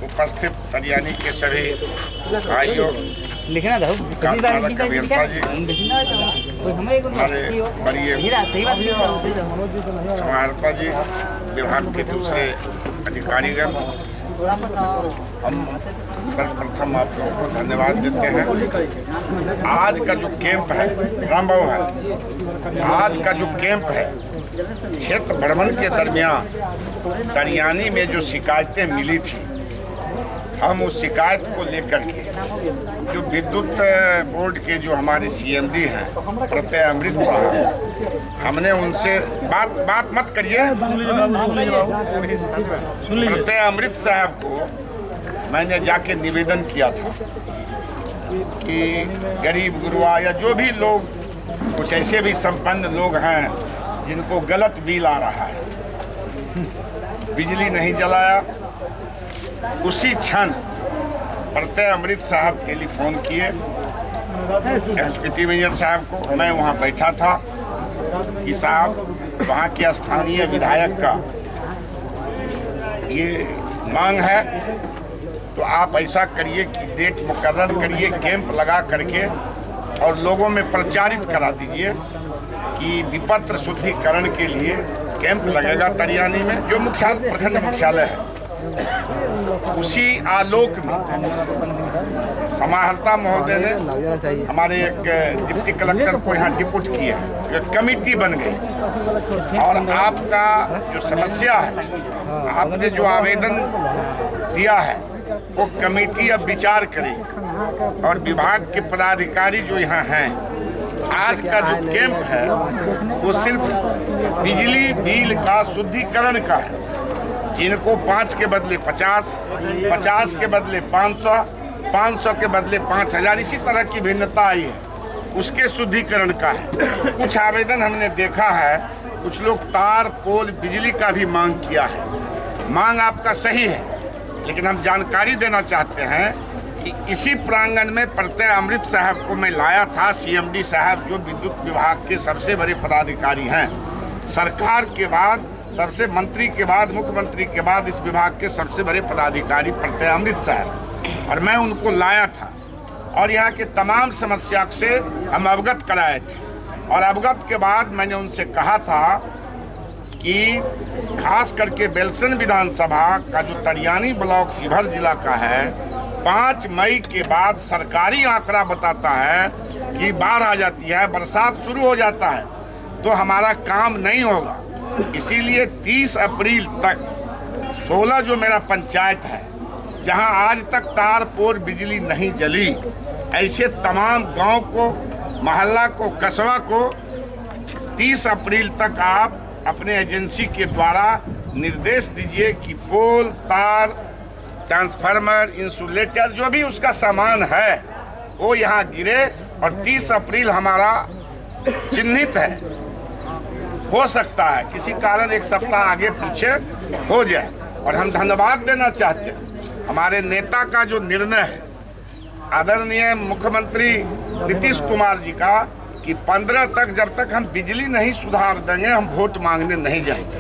उपस्थित तरियानी के सभी भाइयों, अभियंता जी, हमारे वरीय समाहर्ता जी, विभाग के दूसरे अधिकारीगण, हम सर्वप्रथम आप लोगों को धन्यवाद देते हैं। आज का जो कैंप है रामबाबू है, आज का जो कैंप है क्षेत्र भ्रमण के दरमियान तरियानी में जो शिकायतें मिली थी, हम उस शिकायत को लेकर के जो विद्युत बोर्ड के जो हमारे सीएमडी हैं प्रत्यय अमृत साहब, हमने उनसे बात मत करिए, प्रत्यय अमृत साहब को मैंने जाके निवेदन किया था कि गरीब गुरुआ या जो भी लोग, कुछ ऐसे भी संपन्न लोग हैं जिनको गलत बिल आ रहा है, बिजली नहीं जलाया। उसी क्षण प्रत्यय अमृत साहब टेलीफोन किए एग्जीक्यूटिव इंजीनियर साहब को, मैं वहाँ बैठा था कि साहब वहाँ के स्थानीय विधायक का ये मांग है, तो आप ऐसा करिए कि डेट मुकर्रर करिए, कैंप लगा करके और लोगों में प्रचारित करा दीजिए कि विपत्र शुद्धिकरण के लिए कैंप लगेगा तरियानी में, जो प्रखंड मुख्यालय है। उसी आलोक में समाहर्ता महोदय ने हमारे एक डिप्टी कलेक्टर को यहाँ डिप्यूट किया, जो कमेटी बन गई, और आपका जो समस्या है, आपने जो आवेदन दिया है, वो कमेटी अब विचार करेगी और विभाग के पदाधिकारी जो यहाँ हैं, आज का जो कैंप है वो सिर्फ बिजली बिल का शुद्धिकरण का है। जिनको 5 के बदले 50, 50 के बदले 500, 500 के बदले 5000, इसी तरह की भिन्नता आई है, उसके शुद्धिकरण का है। कुछ आवेदन हमने देखा है, कुछ लोग तार पोल बिजली का भी मांग किया है। मांग आपका सही है, लेकिन हम जानकारी देना चाहते हैं कि इसी प्रांगण में प्रत्यय अमृत साहब को मैं लाया था, सीएमडी साहब जो विद्युत विभाग के सबसे बड़े पदाधिकारी हैं, सरकार के बाद, सबसे मंत्री के बाद, मुख्यमंत्री के बाद इस विभाग के सबसे बड़े पदाधिकारी प्रत्यय अमृत साहब, और मैं उनको लाया था और यहाँ के तमाम समस्या से हम अवगत कराए थे। और अवगत के बाद मैंने उनसे कहा था कि खास करके बेलसन विधानसभा का जो तरियानी ब्लॉक शिवहर जिला का है, 5 मई के बाद सरकारी आंकड़ा बताता है कि बाढ़ आ जाती है, बरसात शुरू हो जाता है, तो हमारा काम नहीं होगा। इसीलिए 30 अप्रैल तक 16 जो मेरा पंचायत है, जहां आज तक तार पोल बिजली नहीं जली, ऐसे तमाम गांव को, मोहल्ला को, कस्बा को 30 अप्रैल तक आप अपने एजेंसी के द्वारा निर्देश दीजिए कि पोल, तार, ट्रांसफार्मर, इंसुलेटर, जो भी उसका सामान है वो यहाँ गिरे। और 30 अप्रैल हमारा चिन्हित है, हो सकता है किसी कारण एक सप्ताह आगे पीछे हो जाए। और हम धन्यवाद देना चाहते हैं हमारे नेता का जो निर्णय है, आदरणीय मुख्यमंत्री नीतीश कुमार जी का, कि 15 तक जब तक हम बिजली नहीं सुधार देंगे, हम वोट मांगने नहीं जाएंगे।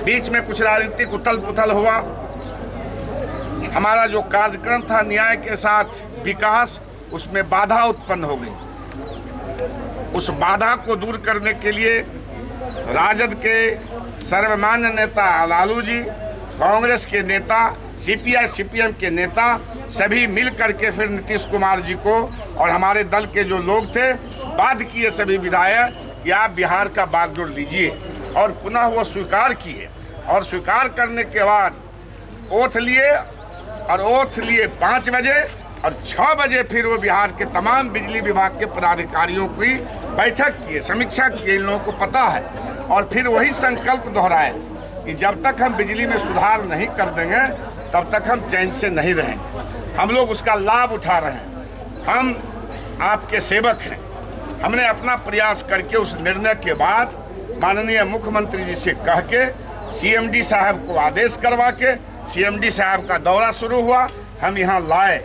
बीच में कुछ राजनीतिक उथल पुथल हुआ, हमारा जो कार्यक्रम था न्याय के साथ विकास, उसमें बाधा उत्पन्न हो गई। उस बाधा को दूर करने के लिए राजद के सर्वमान्य नेता लालू जी, कांग्रेस के नेता, सीपीआई सीपीएम के नेता, सभी मिल करके फिर नीतीश कुमार जी को और हमारे दल के जो लोग थे बाध्य किए, सभी विधायक, कि आप बिहार का बागडोर लीजिए। और पुनः वो स्वीकार किए, और स्वीकार करने के बाद ओथ लिए, और ओथ लिए 5 बजे, और 6 बजे फिर वो बिहार के तमाम बिजली विभाग के पदाधिकारियों की बैठक किए, समीक्षा किए, इन लोगों को पता है। और फिर वही संकल्प दोहराए कि जब तक हम बिजली में सुधार नहीं कर देंगे, तब तक हम चैन से नहीं रहेंगे। हम लोग उसका लाभ उठा रहे हैं, हम आपके सेवक हैं। हमने अपना प्रयास करके उस निर्णय के बाद माननीय मुख्यमंत्री जी से कह के, सीएमडी साहब को आदेश करवा के, सीएमडी साहब का दौरा शुरू हुआ, हम यहाँ लाए,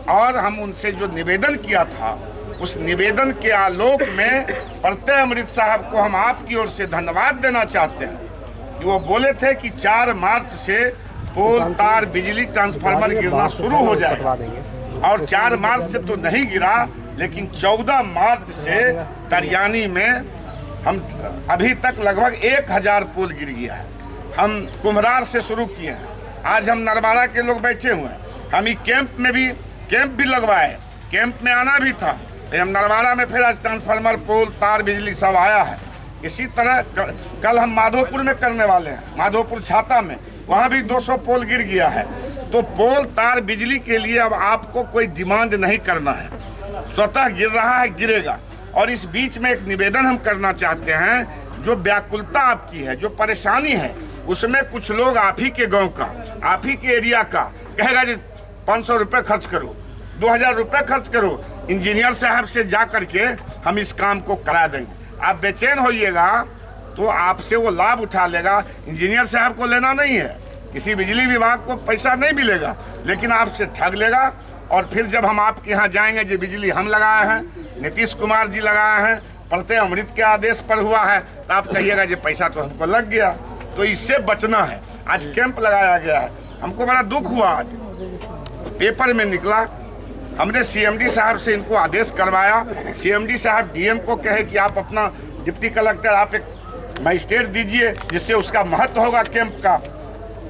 और हम उनसे जो निवेदन किया था, उस निवेदन के आलोक में प्रत्यय अमृत साहब को हम आपकी ओर से धन्यवाद देना चाहते हैं कि वो बोले थे कि 4 मार्च से पोल तार बिजली ट्रांसफार्मर गिरना शुरू हो जाएगा। और 4 मार्च से तो नहीं गिरा, लेकिन 14 मार्च से तरियानी में हम अभी तक लगभग 1000 पोल गिर गया है। हम कुम्हरार से शुरू किए हैं, आज हम नरवाड़ा के लोग बैठे हुए हैं। हम कैंप भी लगवाए, कैंप में आना भी था। हम नरवाड़ा में फिर आज ट्रांसफार्मर, पोल, तार, बिजली सब आया है। इसी तरह कल हम माधोपुर में करने वाले हैं, माधोपुर छाता में, वहाँ भी 200 पोल गिर गया है। तो पोल, तार, बिजली के लिए अब आपको कोई डिमांड नहीं करना है, स्वतः गिर रहा है, गिरेगा। और इस बीच में एक निवेदन हम करना चाहते हैं, जो व्याकुलता आपकी है, जो परेशानी है, उसमें कुछ लोग आप ही के गांव का, आप ही के एरिया का कहेगा जी 500 रुपये खर्च करो, 2000 रुपये खर्च करो, इंजीनियर साहब से जा करके हम इस काम को करा देंगे। आप बेचैन होइएगा तो आपसे वो लाभ उठा लेगा। इंजीनियर साहब को लेना नहीं है, किसी बिजली विभाग को पैसा नहीं मिलेगा, लेकिन आपसे ठग लेगा। और फिर जब हम आपके यहाँ जाएंगे, जो बिजली हम लगाए हैं, नीतीश कुमार जी लगाए हैं, प्रत्यय अमृत के आदेश पर हुआ है, तो आप कहिएगा जी पैसा तो हमको लग गया। तो इससे बचना है। आज कैंप लगाया गया है, हमको बड़ा दुख हुआ। आज पेपर में निकला, हमने सीएमडी साहब से इनको आदेश करवाया। सीएमडी साहब डीएम को कहे कि आप अपना डिप्टी कलेक्टर, आप एक मजिस्ट्रेट दीजिए, जिससे उसका महत्व होगा कैंप का।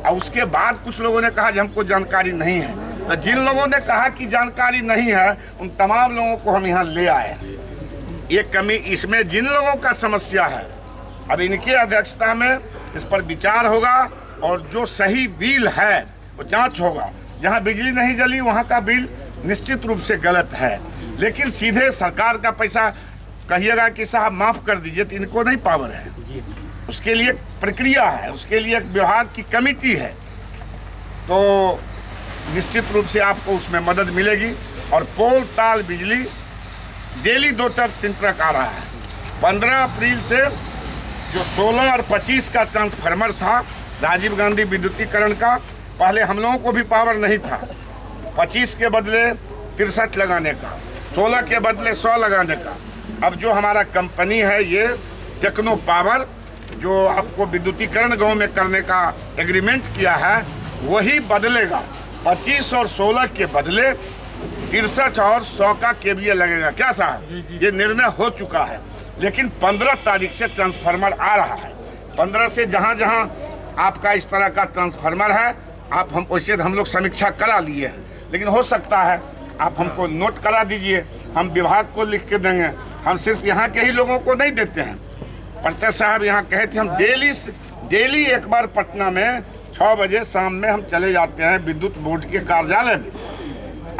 और उसके बाद कुछ लोगों ने कहा कि हमको जानकारी नहीं है। तो जिन लोगों ने कहा कि जानकारी नहीं है, उन तमाम लोगों को हम यहाँ ले आए। ये कमी इसमें जिन लोगों का समस्या है, अब इनकी अध्यक्षता में इस पर विचार होगा और जो सही बिल है वो जांच होगा। जहाँ बिजली नहीं जली वहाँ का बिल निश्चित रूप से गलत है, लेकिन सीधे सरकार का पैसा कहिएगा कि साहब माफ़ कर दीजिए, तो इनको नहीं पावर है। उसके लिए प्रक्रिया है, उसके लिए एक विभाग की कमेटी है। तो निश्चित रूप से आपको उसमें मदद मिलेगी। और पोल, तार, बिजली डेली 2 ट्रक 3 ट्रक आ रहा है। 15 अप्रैल से जो 16 और 25 का ट्रांसफार्मर था राजीव गांधी विद्युतीकरण का, पहले हम लोगों को भी पावर नहीं था। 25 के बदले 63 लगाने का, 16 के बदले 100 लगाने का। अब जो हमारा कंपनी है, ये टेक्नो पावर, जो आपको विद्युतीकरण गांव में करने का एग्रीमेंट किया है, वही बदलेगा। 25 और 16 के बदले 63 और 100 का केवीए लगेगा। क्या साहब, ये निर्णय हो चुका है। लेकिन 15 तारीख से ट्रांसफार्मर आ रहा है। 15 से जहाँ जहाँ आपका इस तरह का ट्रांसफार्मर है, आप हम वैसे हम लोग समीक्षा करा लिए हैं, लेकिन हो सकता है आप हमको नोट करा दीजिए, हम विभाग को लिख के देंगे। हम सिर्फ यहाँ के ही लोगों को नहीं देते हैं। प्रत्यय साहब यहाँ कहे थे, हम डेली एक बार पटना में 6 बजे शाम में हम चले जाते हैं विद्युत बोर्ड के कार्यालय में,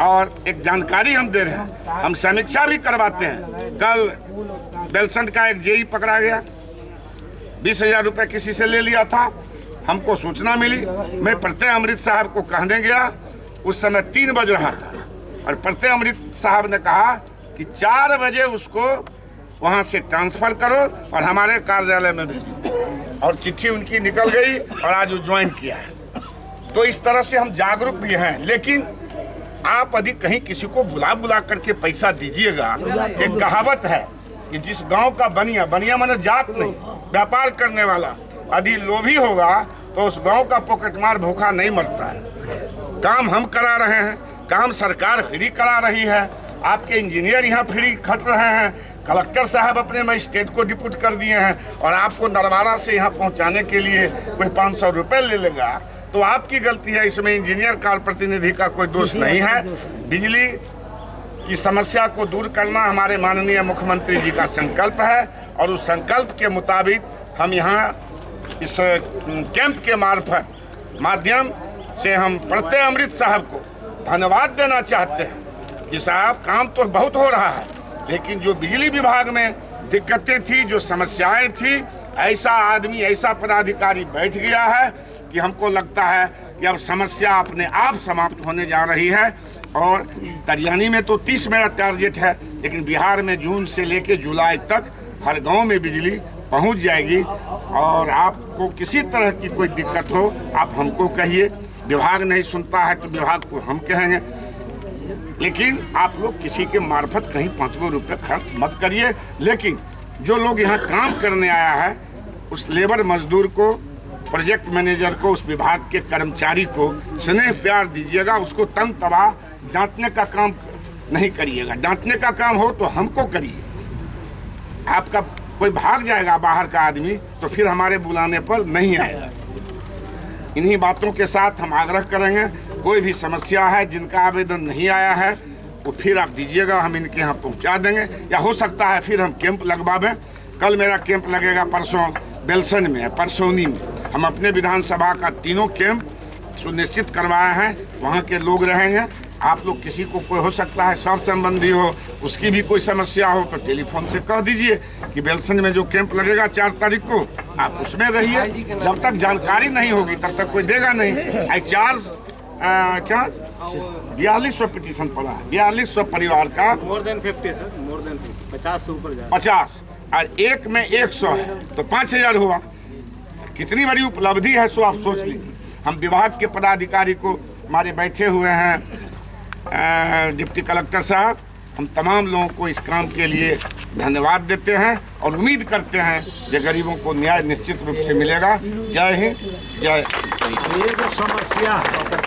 और एक जानकारी हम दे रहे हैं, हम समीक्षा भी करवाते हैं। कल बेलसंड का एक जेई पकड़ा गया, 20,000 रुपये किसी से ले लिया था। हमको सूचना मिली, मैं प्रत्यय अमृत साहब को कहने गया, उस समय 3 बज रहा था, और प्रत्यय अमृत साहब ने कहा कि 4 बजे उसको वहाँ से ट्रांसफ़र करो और हमारे कार्यालय में भेजो। और चिट्ठी उनकी निकल गई और आज वो ज्वाइन किया है। तो इस तरह से हम जागरूक भी हैं। लेकिन आप यदि कहीं किसी को बुला करके पैसा दीजिएगा, एक कहावत है कि जिस गांव का बनिया माने जात नहीं, व्यापार करने वाला यदि लोभी होगा तो उस गांव का पॉकेटमार भूखा नहीं मरता है। काम हम करा रहे हैं, काम सरकार फ्री करा रही है, आपके इंजीनियर यहाँ फ्री खट रहे हैं, कलेक्टर साहब अपने मजिस्ट्रेट को डिप्यूट कर दिए हैं, और आपको नरवाड़ा से यहाँ पहुँचाने के लिए कोई 500 रुपये ले लेगा तो आपकी गलती है। इसमें इंजीनियर का प्रतिनिधि का कोई दोष नहीं है। बिजली की समस्या को दूर करना हमारे माननीय मुख्यमंत्री जी का संकल्प है, और उस संकल्प के मुताबिक हम यहाँ इस कैंप के माध्यम से हम प्रत्यय अमृत साहब को धन्यवाद देना चाहते हैं कि साहब काम तो बहुत हो रहा है, लेकिन जो बिजली विभाग में दिक्कतें थी, जो समस्याएं थी, ऐसा आदमी, ऐसा पदाधिकारी बैठ गया है कि हमको लगता है कि अब समस्या अपने आप समाप्त होने जा रही है। और तरियानी में तो 30 मेरा टारगेट है, लेकिन बिहार में जून से लेकर जुलाई तक हर गांव में बिजली पहुंच जाएगी। और आपको किसी तरह की कोई दिक्कत हो, आप हमको कहिए। विभाग नहीं सुनता है तो विभाग को हम कहेंगे, लेकिन आप लोग किसी के मार्फत कहीं 5 रुपये खर्च मत करिए। लेकिन जो लोग यहाँ काम करने आया है, उस लेबर मजदूर को प्रोजेक्ट मैनेजर को, उस विभाग के कर्मचारी को स्नेह प्यार दीजिएगा, उसको तंग तबाह डांटने का काम नहीं करिएगा। डांटने का काम हो तो हमको करिए। आपका कोई भाग जाएगा बाहर का आदमी तो फिर हमारे बुलाने पर नहीं आएगा। इन्हीं बातों के साथ हम आग्रह करेंगे, कोई भी समस्या है, जिनका आवेदन नहीं आया है वो फिर आप दीजिएगा, हम इनके यहाँ पहुँचा देंगे, या हो सकता है फिर हम कैंप लगवावें। कल मेरा कैंप लगेगा परसों बेलसन में, परसौनी में। हम अपने विधानसभा का तीनों कैंप सुनिश्चित करवाए हैं, वहाँ के लोग रहेंगे। आप लोग किसी को कोई हो सकता है स्वास्थ्य संबंधी हो, उसकी भी कोई समस्या हो तो टेलीफोन से कह दीजिए कि बेलसन में जो कैंप लगेगा 4 तारीख को, आप उसमें रहिए। जब तक जानकारी नहीं होगी तब तक कोई देगा नहीं। आई चार्ज क्या 4200 पिटीशन पड़ा है, 4200 परिवार का, more than 50 sir, more than 50 से ऊपर जाए, 50 और एक में 100 है तो 5000 हुआ। कितनी बड़ी उपलब्धि है, सो आप सोच लीजिए। हम विभाग के पदाधिकारी को, हमारे बैठे हुए हैं डिप्टी कलेक्टर साहब, हम तमाम लोगों को इस काम के लिए धन्यवाद देते हैं और उम्मीद करते हैं कि गरीबों को न्याय निश्चित रूप से मिलेगा। जय हिंद, जय। ये जो समस्या है